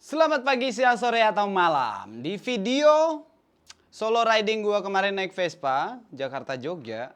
Selamat pagi, siang, sore, atau malam. Di video solo riding gua kemarin naik Vespa, Jakarta Jogja,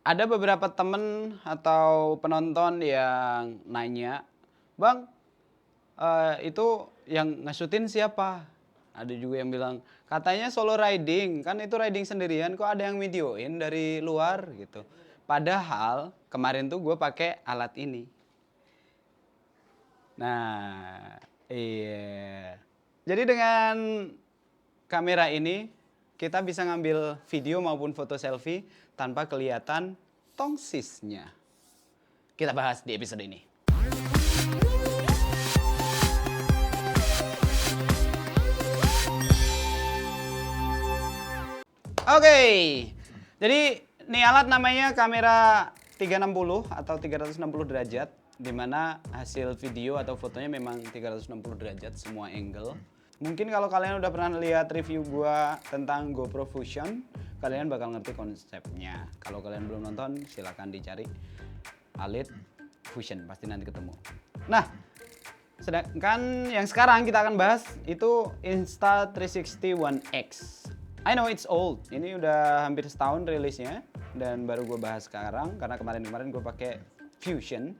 ada beberapa temen atau penonton yang nanya, "Bang, itu yang nge-shootin siapa?" Ada juga yang bilang, "Katanya solo riding, kan itu riding sendirian, kok ada yang videoin dari luar?" gitu. Padahal kemarin tuh gue pakai alat ini. Nah, iya. Jadi dengan kamera ini kita bisa ngambil video maupun foto selfie tanpa kelihatan tongsisnya. Kita bahas di episode ini. Oke. Jadi ini alat namanya kamera 360 atau 360 derajat, di mana hasil video atau fotonya memang 360 derajat semua angle. Mungkin kalau kalian udah pernah lihat review gua tentang GoPro Fusion, kalian bakal ngerti konsepnya. Kalau kalian belum nonton, silahkan dicari Alit Fusion, pasti nanti ketemu. Nah, sedangkan yang sekarang kita akan bahas itu Insta360 One X. I know it's old, ini udah hampir setahun rilisnya dan baru gue bahas sekarang karena kemarin gue pakai Fusion,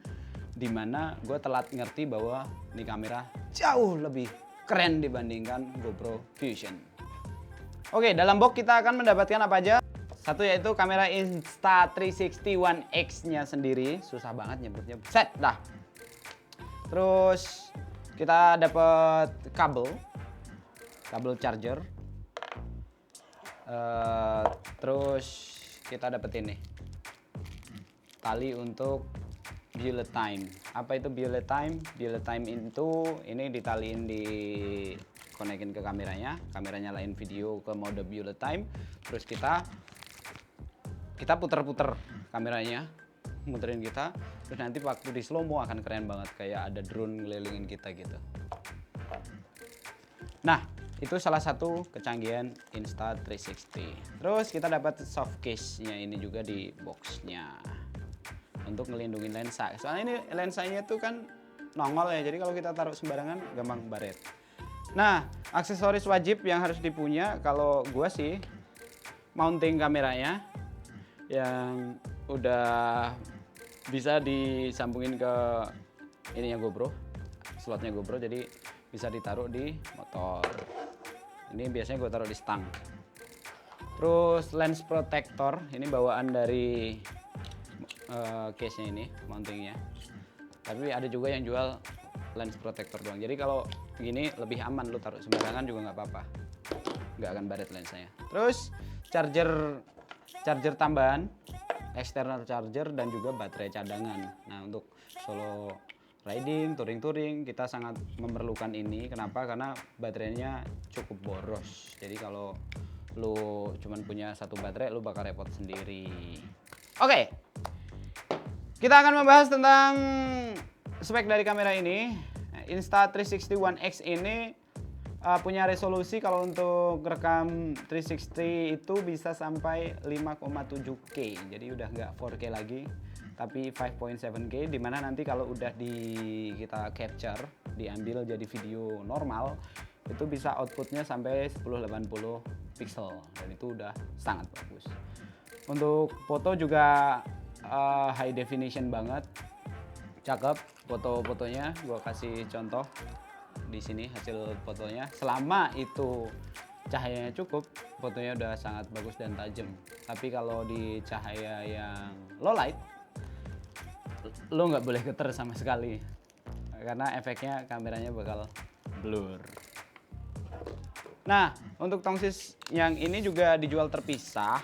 dimana gue telat ngerti bahwa ini kamera jauh lebih keren dibandingkan GoPro Fusion. Oke, dalam box kita akan mendapatkan apa aja? Satu yaitu kamera Insta360 One X-nya sendiri, susah banget nyebutnya. Set dah. Terus kita dapat kabel charger. Terus kita dapet ini tali untuk bullet time. Apa itu bullet time? Bullet time itu ini ditaliin, di konekin ke kameranya nyalain video ke mode bullet time. Terus kita puter-puter kameranya, muterin kita. Terus nanti waktu di slow mo akan keren banget, kayak ada drone ngelilingin kita gitu. Nah, itu salah satu kecanggihan Insta360. Terus kita dapat soft case-nya ini juga di box-nya untuk ngelindungin lensa. Soalnya ini lensanya tuh kan nongol ya, jadi kalau kita taruh sembarangan gampang baret. Nah, aksesoris wajib yang harus dipunya kalau gua sih mounting kameranya yang udah bisa disambungin ke ininya GoPro, slotnya GoPro, jadi bisa ditaruh di motor. Ini biasanya gue taruh di stang. Terus lens protector, ini bawaan dari case-nya ini, mountingnya. Tapi ada juga yang jual lens protector doang. Jadi kalau gini lebih aman, lu taruh sembarangan juga nggak apa-apa, nggak akan baret lensanya. Terus charger tambahan, external charger, dan juga baterai cadangan. Nah, untuk solo riding, touring kita sangat memerlukan ini. Kenapa? Karena baterainya cukup boros. Jadi kalau lu cuman punya satu baterai, lu bakal repot sendiri. Oke, kita akan membahas tentang spek dari kamera ini. Insta360 One X ini punya resolusi kalau untuk rekam 360 itu bisa sampai 5,7K. Jadi udah nggak 4K lagi, tapi 5.7K, dimana nanti kalau udah kita capture, diambil jadi video normal, itu bisa outputnya sampai 1080 pixel, dan itu udah sangat bagus. Untuk foto juga high definition banget, cakep foto-fotonya. Gua kasih contoh di sini hasil fotonya. Selama itu cahayanya cukup, fotonya udah sangat bagus dan tajam. Tapi kalau di cahaya yang low light, lo nggak boleh geter sama sekali, karena efeknya kameranya bakal blur. Nah, untuk tongsis yang ini juga dijual terpisah.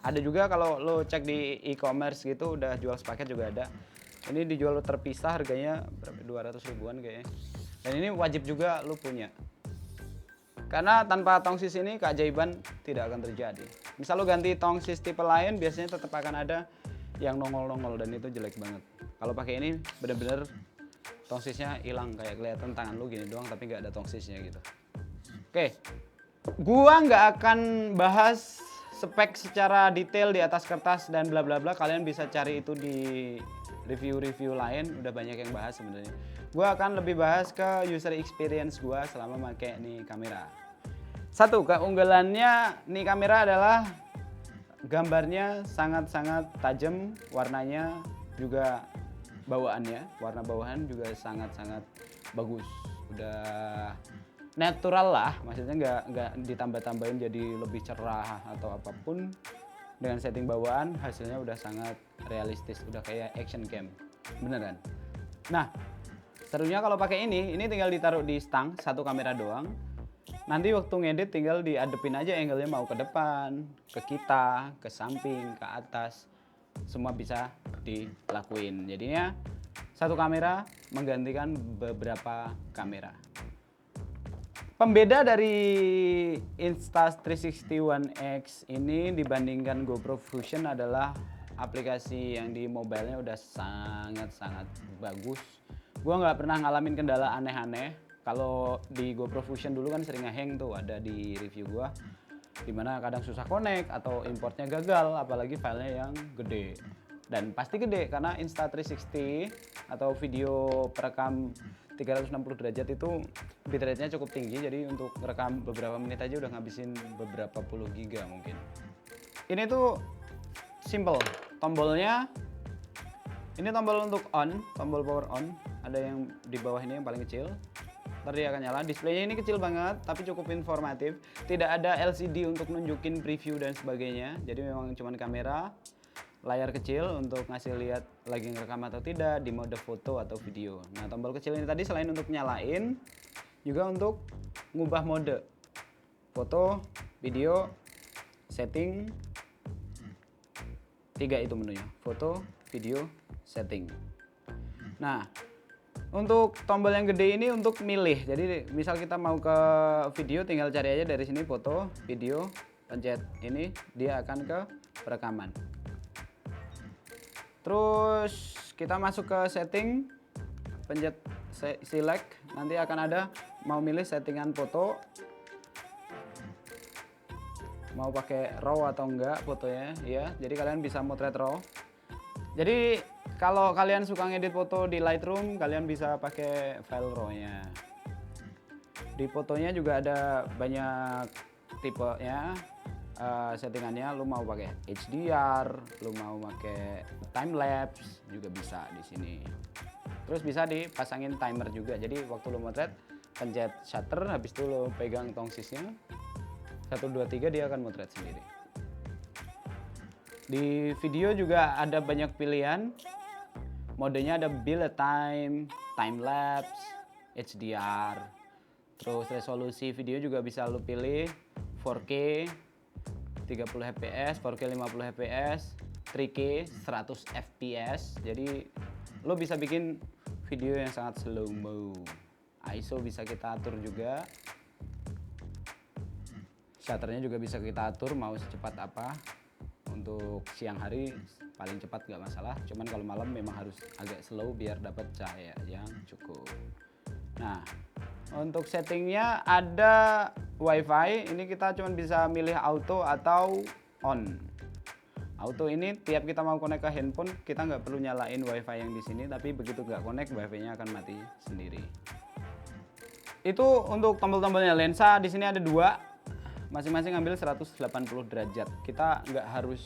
Ada juga kalau lo cek di e-commerce gitu, udah jual sepaket juga ada. Ini dijual terpisah, harganya berapa? 200 ribuan kayaknya. Dan ini wajib juga lo punya. Karena tanpa tongsis ini keajaiban tidak akan terjadi. Misal lo ganti tongsis tipe lain, biasanya tetap akan ada yang nongol-nongol, dan itu jelek banget. Kalau pakai ini bener-bener tongsisnya hilang, kayak kelihatan tangan lu gini doang tapi nggak ada tongsisnya gitu. Oke, gua nggak akan bahas spek secara detail di atas kertas dan bla bla bla. Kalian bisa cari itu di review-review lain udah banyak yang bahas sebenarnya. Gue akan lebih bahas ke user experience gue selama pakai nih kamera. Satu keunggulannya nih kamera adalah gambarnya sangat-sangat tajam, warnanya juga bawaannya, warna bawahan juga sangat-sangat bagus. Udah natural lah, maksudnya nggak ditambah-tambahin jadi lebih cerah atau apapun. Dengan setting bawaan hasilnya udah sangat realistis, udah kayak action cam, beneran. Nah, serunya kalau pakai ini tinggal ditaruh di stang, satu kamera doang. Nanti waktu ngedit tinggal diadepin aja angle-nya mau ke depan, ke kita, ke samping, ke atas, semua bisa dilakuin. Jadinya satu kamera menggantikan beberapa kamera. Pembeda dari Insta360 One X ini dibandingkan GoPro Fusion adalah aplikasi yang di mobile-nya udah sangat-sangat bagus. Gua nggak pernah ngalamin kendala aneh-aneh. Kalau di GoPro Fusion dulu kan sering ngehang tuh, ada di review gua, dimana kadang susah connect atau importnya gagal, apalagi filenya yang gede. Dan pasti gede karena Insta360 atau video perekam 360 derajat itu bitrate-nya cukup tinggi, jadi untuk rekam beberapa menit aja udah ngabisin beberapa puluh giga mungkin. Ini tuh simple, tombolnya ini tombol untuk on, tombol power on, ada yang di bawah ini yang paling kecil. Ntar dia akan nyala. Displaynya ini kecil banget tapi cukup informatif, tidak ada LCD untuk nunjukin preview dan sebagainya, jadi memang cuman kamera, layar kecil untuk ngasih lihat lagi ngerekam atau tidak di mode foto atau video. Nah, tombol kecil ini tadi selain untuk nyalain juga untuk ngubah mode foto, video, setting. 3 itu menunya, foto, video, setting. Nah, untuk tombol yang gede ini untuk milih. Jadi misal kita mau ke video, tinggal cari aja dari sini foto, video, pencet ini, dia akan ke perekaman. Terus kita masuk ke setting, pencet select, nanti akan ada mau milih settingan foto, mau pakai raw atau enggak fotonya, ya. Jadi kalian bisa motret raw. Jadi kalau kalian suka ngedit foto di Lightroom, kalian bisa pakai file raw-nya. Di fotonya juga ada banyak tipenya. Settingannya, lu mau pakai HDR, lu mau pakai time lapse juga bisa di sini. Terus bisa dipasangin timer juga. Jadi waktu lu motret, pencet shutter, habis itu lu pegang tongsisnya 1 2 3 dia akan motret sendiri. Di video juga ada banyak pilihan. Modenya ada bullet time, time lapse, HDR. Terus resolusi video juga bisa lu pilih 4K 30 fps, 4K 50 fps, 3K 100 fps. Jadi lo bisa bikin video yang sangat slow mo. ISO bisa kita atur juga. Shutternya juga bisa kita atur mau secepat apa. Untuk siang hari paling cepat nggak masalah. Cuman kalau malam memang harus agak slow biar dapat cahaya yang cukup. Nah, untuk settingnya ada WiFi, ini kita cuma bisa milih auto atau on. Auto ini tiap kita mau connect ke handphone, kita nggak perlu nyalain WiFi yang di sini, tapi begitu nggak connect, WiFi-nya akan mati sendiri. Itu untuk tombol-tombolnya. Lensa di sini ada 2, masing-masing ngambil 180 derajat. Kita nggak harus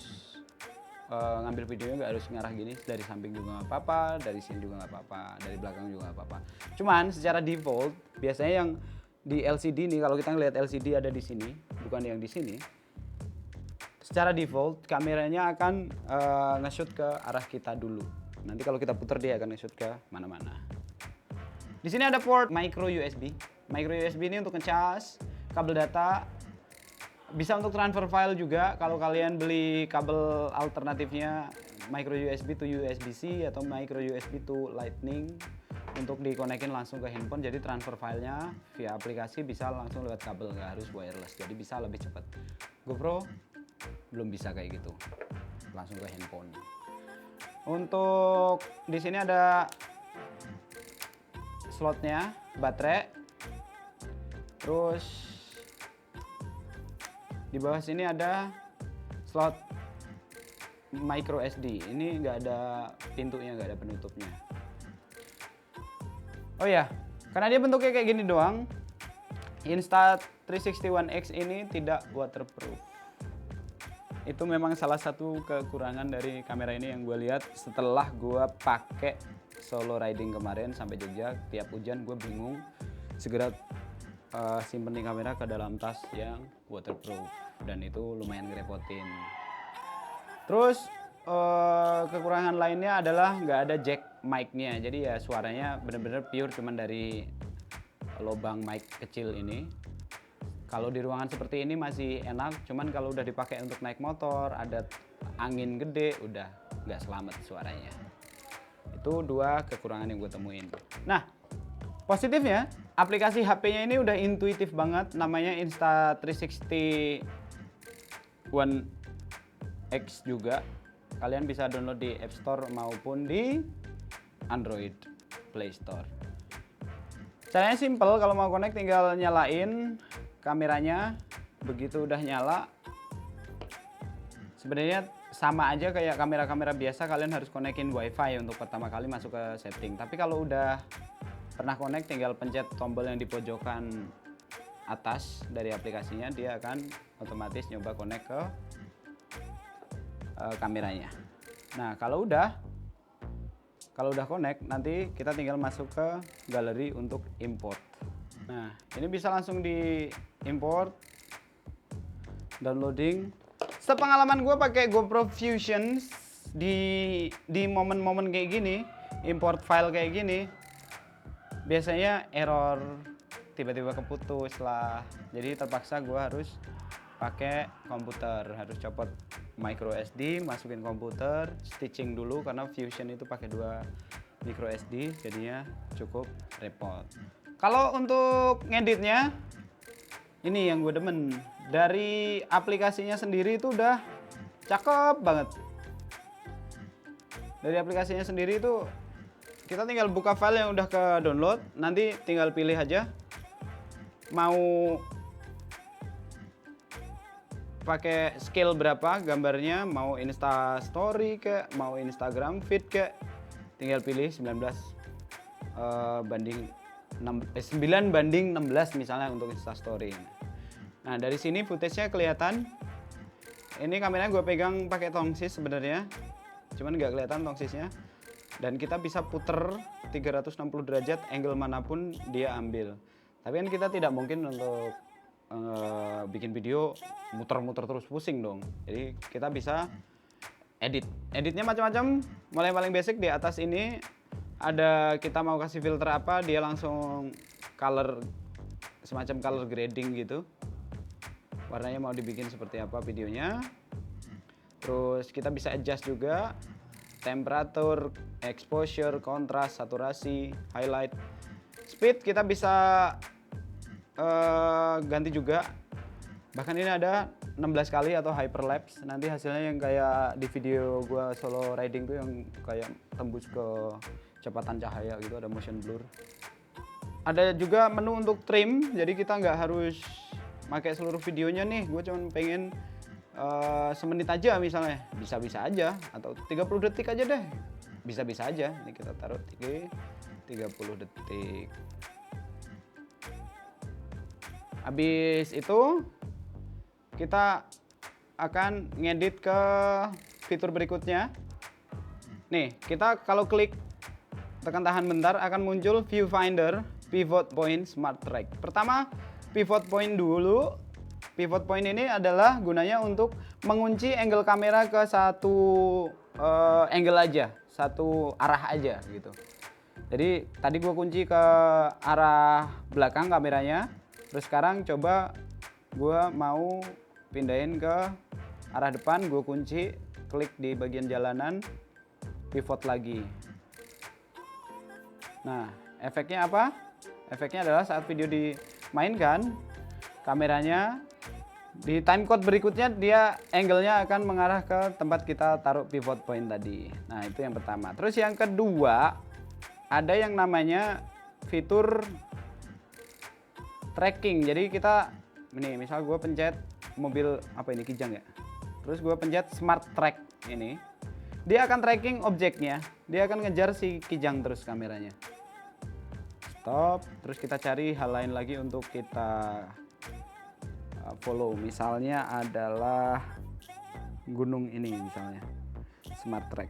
ngambil videonya nggak harus ngarah gini, dari samping juga nggak apa-apa, dari sini juga nggak apa-apa, dari belakang juga nggak apa-apa. Cuman secara default biasanya yang di LCD nih, kalau kita ngelihat LCD ada di sini, bukan yang di sini. Secara default kameranya akan nge-shoot ke arah kita dulu. Nanti kalau kita putar dia akan nge-shoot ke mana-mana. Di sini ada port micro USB. Micro USB ini untuk ngecas kabel data. Bisa untuk transfer file juga kalau kalian beli kabel alternatifnya micro USB to USB-C atau micro USB to Lightning untuk dikonekin langsung ke handphone. Jadi transfer filenya via aplikasi bisa langsung lewat kabel, nggak harus wireless. Jadi bisa lebih cepat. GoPro belum bisa kayak gitu, langsung ke handphone. Untuk di sini ada slotnya, baterai, terus di bawah sini ada slot micro SD. Ini nggak ada pintunya, nggak ada penutupnya. Oh ya, karena dia bentuknya kayak gini doang, Insta360 One X ini tidak waterproof. Itu memang salah satu kekurangan dari kamera ini yang gue lihat setelah gue pakai solo riding kemarin sampai Jogja. Tiap hujan gue bingung, segera simpen kamera ke dalam tas yang waterproof, dan itu lumayan ngerepotin. Terus kekurangan lainnya adalah nggak ada jack mic-nya, jadi ya suaranya bener-bener pure cuman dari lubang mic kecil ini. Kalau di ruangan seperti ini masih enak, cuman kalau udah dipakai untuk naik motor, ada angin gede, udah nggak selamat suaranya. Itu dua kekurangan yang gue temuin. Nah, positifnya aplikasi HP-nya ini udah intuitif banget, namanya Insta360 One X juga. Kalian bisa download di App Store maupun di Android Play Store. Caranya simple, kalau mau connect tinggal nyalain kameranya. Begitu udah nyala, sebenarnya sama aja kayak kamera-kamera biasa, kalian harus konekin WiFi untuk pertama kali masuk ke setting. Tapi kalau udah pernah connect, tinggal pencet tombol yang di pojokan atas dari aplikasinya, dia akan otomatis nyoba connect ke kameranya. Nah, kalau udah connect, nanti kita tinggal masuk ke galeri untuk import. Nah, ini bisa langsung di import, downloading. Sepengalaman gue pakai GoPro Fusion di momen-momen kayak gini, import file kayak gini, biasanya error, tiba-tiba keputus lah. Jadi terpaksa gue harus pakai komputer, harus copot micro SD, masukin komputer, stitching dulu karena Fusion itu pakai 2 micro SD, jadinya cukup repot. Kalau untuk ngeditnya, ini yang gue demen, dari aplikasinya sendiri itu udah cakep banget. Dari aplikasinya sendiri itu kita tinggal buka file yang udah ke download, nanti tinggal pilih aja mau pakai scale berapa gambarnya, mau Insta Story kek, mau Instagram Feed kek, tinggal pilih 9 banding 16 misalnya untuk Insta Story. Nah, dari sini footage-nya kelihatan. Ini kameranya gue pegang pakai tongsis sebenarnya, cuman nggak kelihatan tongsisnya. Dan kita bisa puter 360 derajat, angle manapun dia ambil. Tapi kan kita tidak mungkin untuk bikin video muter-muter terus, pusing dong. Jadi kita bisa editnya macam-macam, mulai paling basic di atas ini ada kita mau kasih filter apa, dia langsung color, semacam color grading gitu, warnanya mau dibikin seperti apa videonya. Terus kita bisa adjust juga temperatur, exposure, kontras, saturasi, highlight, speed kita bisa ganti juga. Bahkan ini ada 16 kali atau hyperlapse, nanti hasilnya yang kayak di video gua solo riding tuh yang kayak tembus ke kecepatan cahaya gitu, ada motion blur. Ada juga menu untuk trim, jadi kita nggak harus pakai seluruh videonya nih, gue cuma pengen semenit aja misalnya, bisa-bisa aja, atau 30 detik aja deh, bisa-bisa aja. Ini kita taruh 30 detik. Habis itu kita akan ngedit ke fitur berikutnya. Nih, kita kalau klik tekan tahan bentar akan muncul viewfinder pivot point smart track. Pertama, pivot point dulu. Pivot point ini adalah gunanya untuk mengunci angle kamera ke satu angle aja, satu arah aja gitu. Jadi tadi gue kunci ke arah belakang kameranya, terus sekarang coba gue mau pindahin ke arah depan, gue kunci, klik di bagian jalanan, pivot lagi. Nah, efeknya apa? Efeknya adalah saat video dimainkan, kameranya di timecode berikutnya dia angle-nya akan mengarah ke tempat kita taruh pivot point tadi. Nah, itu yang pertama. Terus yang kedua, ada yang namanya fitur tracking. Jadi kita, ini misal gue pencet mobil apa ini, Kijang ya. Terus gue pencet smart track. ini, dia akan tracking objeknya. Dia akan ngejar si Kijang terus kameranya. Stop, terus kita cari hal lain lagi untuk kita follow. Misalnya adalah gunung ini misalnya, Smart Track.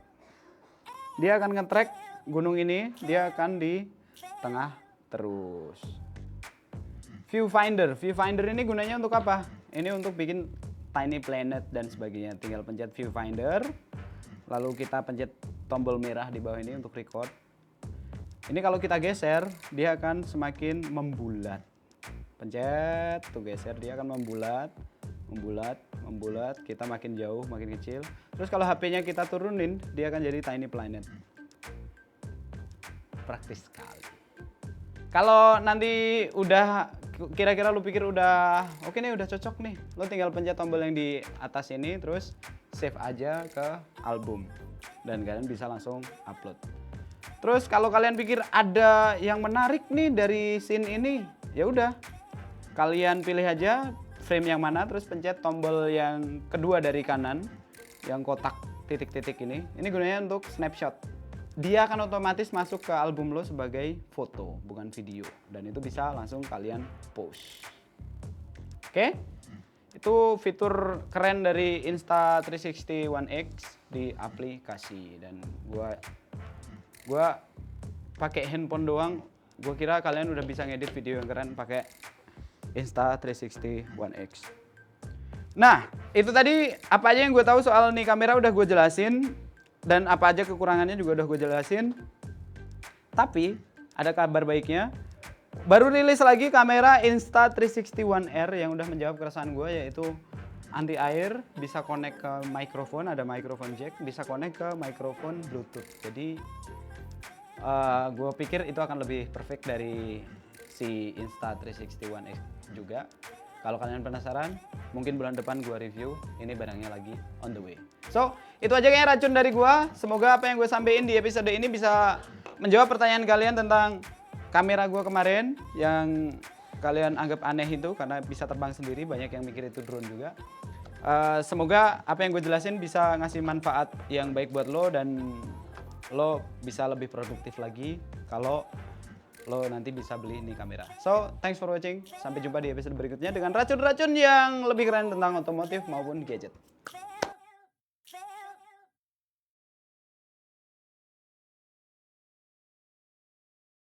Dia akan nge-track gunung ini, dia akan di tengah terus. Viewfinder ini gunanya untuk apa? Ini untuk bikin tiny planet dan sebagainya. Tinggal pencet viewfinder, lalu kita pencet tombol merah di bawah ini untuk record. Ini kalau kita geser, dia akan semakin membulat. Pencet, tuh geser, dia akan membulat, kita makin jauh, makin kecil. Terus kalau HP-nya kita turunin, dia akan jadi tiny planet. Praktis sekali. Kalau nanti udah, kira-kira lu pikir udah oke nih, udah cocok nih, lu tinggal pencet tombol yang di atas ini, terus save aja ke album, dan kalian bisa langsung upload. Terus kalau kalian pikir ada yang menarik nih dari scene ini, ya udah, kalian pilih aja frame yang mana, terus pencet tombol yang kedua dari kanan, yang kotak titik-titik ini. Ini gunanya untuk snapshot. Dia akan otomatis masuk ke album lo sebagai foto, bukan video. Dan itu bisa langsung kalian post. Oke? Itu fitur keren dari Insta360 One X di aplikasi. Dan gua pakai handphone doang. Gua kira kalian udah bisa ngedit video yang keren pakai Insta360 One X. Nah, itu tadi apa aja yang gue tahu soal nih kamera udah gue jelasin, dan apa aja kekurangannya juga udah gue jelasin. Tapi ada kabar baiknya, baru rilis lagi kamera Insta360 One R yang udah menjawab keresahan gue, yaitu anti air, bisa connect ke mikrofon, ada microphone jack, bisa connect ke mikrofon Bluetooth. Jadi gue pikir itu akan lebih perfect dari si Insta360 One X juga. Kalau kalian penasaran, mungkin bulan depan gue review. Ini barangnya lagi on the way. So, itu aja kayaknya racun dari gue. Semoga apa yang gue sampaikan di episode ini bisa menjawab pertanyaan kalian tentang kamera gue kemarin yang kalian anggap aneh itu karena bisa terbang sendiri. Banyak yang mikir itu drone juga. Semoga apa yang gue jelasin bisa ngasih manfaat yang baik buat lo, dan lo bisa lebih produktif lagi kalau lo nanti bisa beli ini kamera. So, thanks for watching. Sampai jumpa di episode berikutnya dengan racun-racun yang lebih keren tentang otomotif maupun gadget.